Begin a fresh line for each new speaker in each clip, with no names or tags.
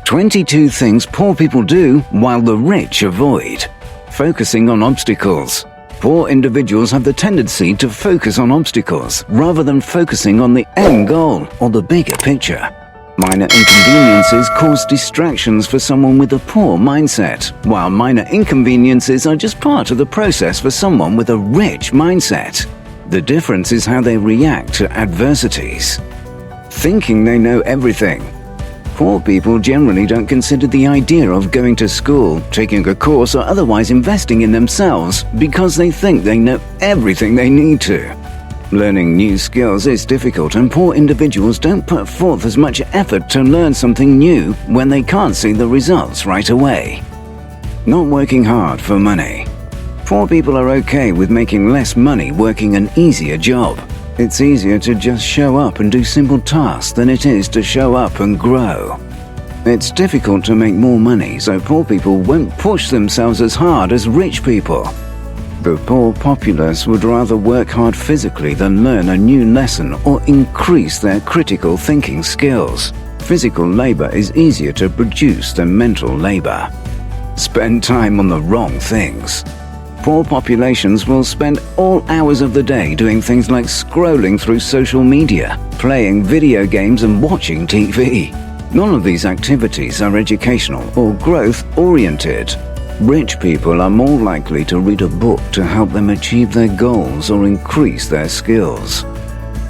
22 things poor people do while the rich avoid. Focusing on obstacles. Poor individuals have the tendency to focus on obstacles rather than focusing on the end goal or the bigger picture. Minor inconveniences cause distractions for someone with a poor mindset, while minor inconveniences are just part of the process for someone with a rich mindset. The difference is how they react to adversities. Thinking they know everything. Poor people generally don't consider the idea of going to school, taking a course, or otherwise investing in themselves because they think they know everything they need to. Learning new skills is difficult, and poor individuals don't put forth as much effort to learn something new when they can't see the results right away. Not working hard for money. Poor people are okay with making less money working an easier job. It's easier to just show up and do simple tasks than it is to show up and grow. It's difficult to make more money, so poor people won't push themselves as hard as rich people. The poor populace would rather work hard physically than learn a new lesson or increase their critical thinking skills. Physical labor is easier to produce than mental labor. Spend time on the wrong things. Poor populations will spend all hours of the day doing things like scrolling through social media, playing video games and watching TV. None of these activities are educational or growth-oriented. Rich people are more likely to read a book to help them achieve their goals or increase their skills.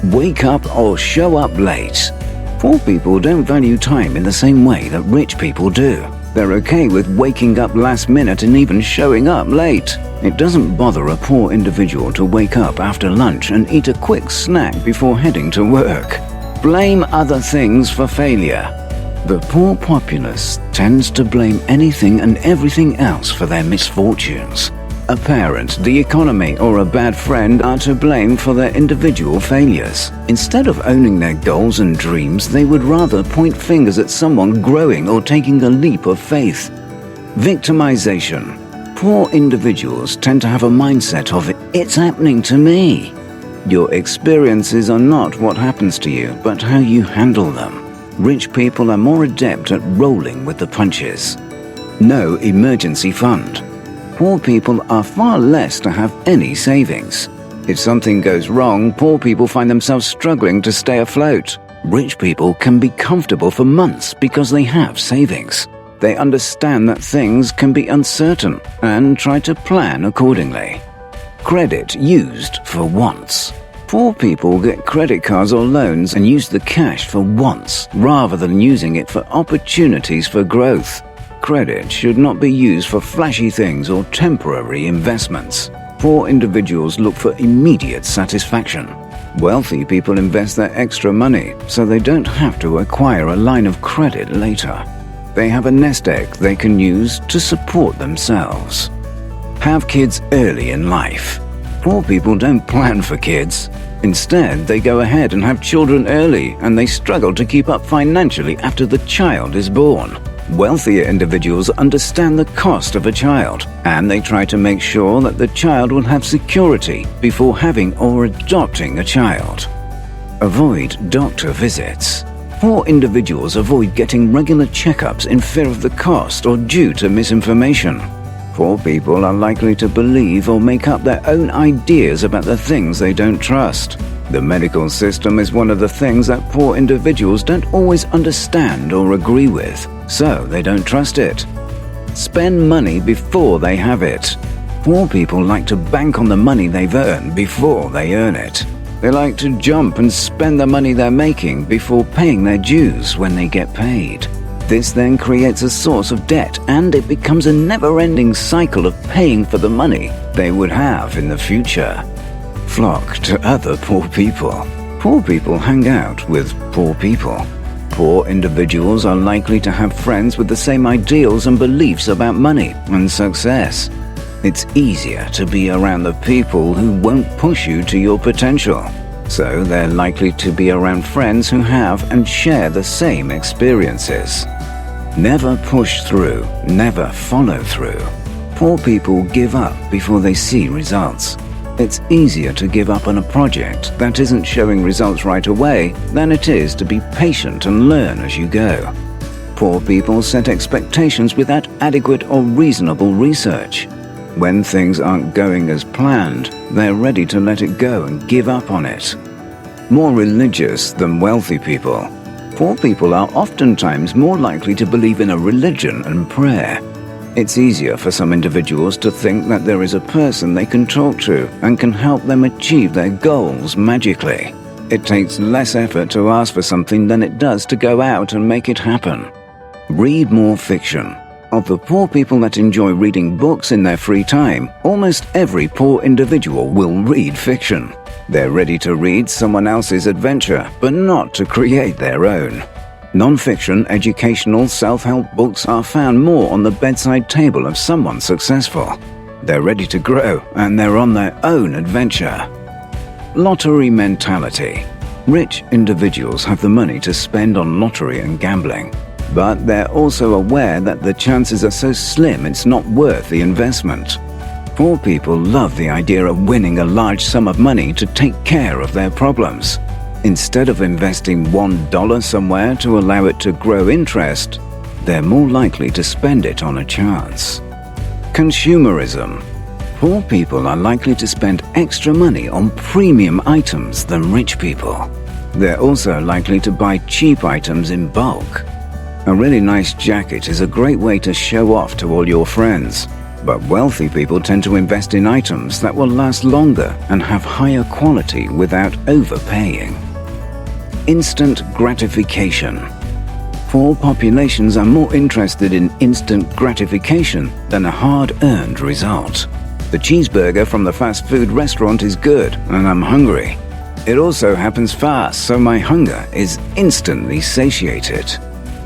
Wake up or show up late. Poor people don't value time in the same way that rich people do. They're okay with waking up last minute and even showing up late. It doesn't bother a poor individual to wake up after lunch and eat a quick snack before heading to work. Blame other things for failure. The poor populace tends to blame anything and everything else for their misfortunes. A parent, the economy, or a bad friend are to blame for their individual failures. Instead of owning their goals and dreams, they would rather point fingers at someone growing or taking a leap of faith. Victimization. Poor individuals tend to have a mindset of "it's happening to me." Your experiences are not what happens to you, but how you handle them. Rich people are more adept at rolling with the punches. No emergency fund. Poor people are far less to have any savings. If something goes wrong, poor people find themselves struggling to stay afloat. Rich people can be comfortable for months because they have savings. They understand that things can be uncertain and try to plan accordingly. Credit used for wants. Poor people get credit cards or loans and use the cash for wants rather than using it for opportunities for growth. Credit should not be used for flashy things or temporary investments. Poor individuals look for immediate satisfaction. Wealthy people invest their extra money so they don't have to acquire a line of credit later. They have a nest egg they can use to support themselves. Have kids early in life. Poor people don't plan for kids. Instead, they go ahead and have children early, and they struggle to keep up financially after the child is born. Wealthier individuals understand the cost of a child, and they try to make sure that the child will have security before having or adopting a child. Avoid doctor visits. Poor individuals avoid getting regular checkups in fear of the cost or due to misinformation. Poor people are likely to believe or make up their own ideas about the things they don't trust. The medical system is one of the things that poor individuals don't always understand or agree with, so they don't trust it. Spend money before they have it. Poor people like to bank on the money they've earned before they earn it. They like to jump and spend the money they're making before paying their dues when they get paid. This then creates a source of debt, and it becomes a never-ending cycle of paying for the money they would have in the future. Flock to other poor people. Poor people hang out with poor people. Poor individuals are likely to have friends with the same ideals and beliefs about money and success. It's easier to be around the people who won't push you to your potential. So they're likely to be around friends who have and share the same experiences. Never push through, never follow through. Poor people give up before they see results. It's easier to give up on a project that isn't showing results right away than it is to be patient and learn as you go. Poor people set expectations without adequate or reasonable research. When things aren't going as planned, they're ready to let it go and give up on it. More religious than wealthy people. Poor people are oftentimes more likely to believe in a religion and prayer. It's easier for some individuals to think that there is a person they can talk to and can help them achieve their goals magically. It takes less effort to ask for something than it does to go out and make it happen. Read more fiction. Of the poor people that enjoy reading books in their free time, almost every poor individual will read fiction. They're ready to read someone else's adventure, but not to create their own. Non-fiction, educational, self-help books are found more on the bedside table of someone successful. They're ready to grow, and they're on their own adventure. Lottery mentality. Rich individuals have the money to spend on lottery and gambling, but they're also aware that the chances are so slim it's not worth the investment. Poor people love the idea of winning a large sum of money to take care of their problems. Instead of investing $1 somewhere to allow it to grow interest, they're more likely to spend it on a chance. Consumerism. Poor people are likely to spend extra money on premium items than rich people. They're also likely to buy cheap items in bulk. A really nice jacket is a great way to show off to all your friends, but wealthy people tend to invest in items that will last longer and have higher quality without overpaying. Instant gratification. Poor populations are more interested in instant gratification than a hard-earned result. The cheeseburger from the fast food restaurant is good and I'm hungry. It also happens fast, so my hunger is instantly satiated.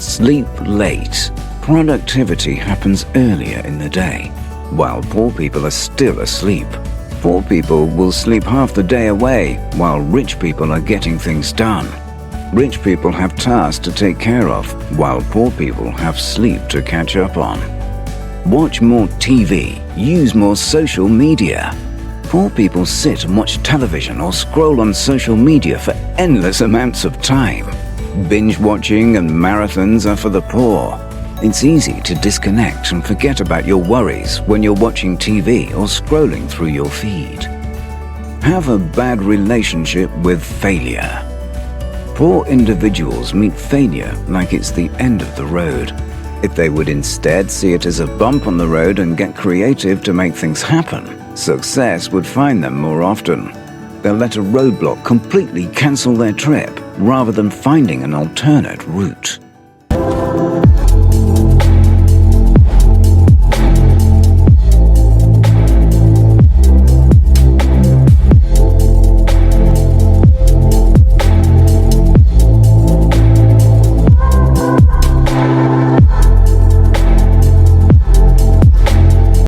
Sleep late. Productivity happens earlier in the day, while poor people are still asleep. Poor people will sleep half the day away, while rich people are getting things done. Rich people have tasks to take care of, while poor people have sleep to catch up on. Watch more TV, use more social media. Poor people sit and watch television or scroll on social media for endless amounts of time. Binge watching and marathons are for the poor. It's easy to disconnect and forget about your worries when you're watching TV or scrolling through your feed. Have a bad relationship with failure. Poor individuals meet failure like it's the end of the road. If they would instead see it as a bump on the road and get creative to make things happen, success would find them more often. They'll let a roadblock completely cancel their trip rather than finding an alternate route.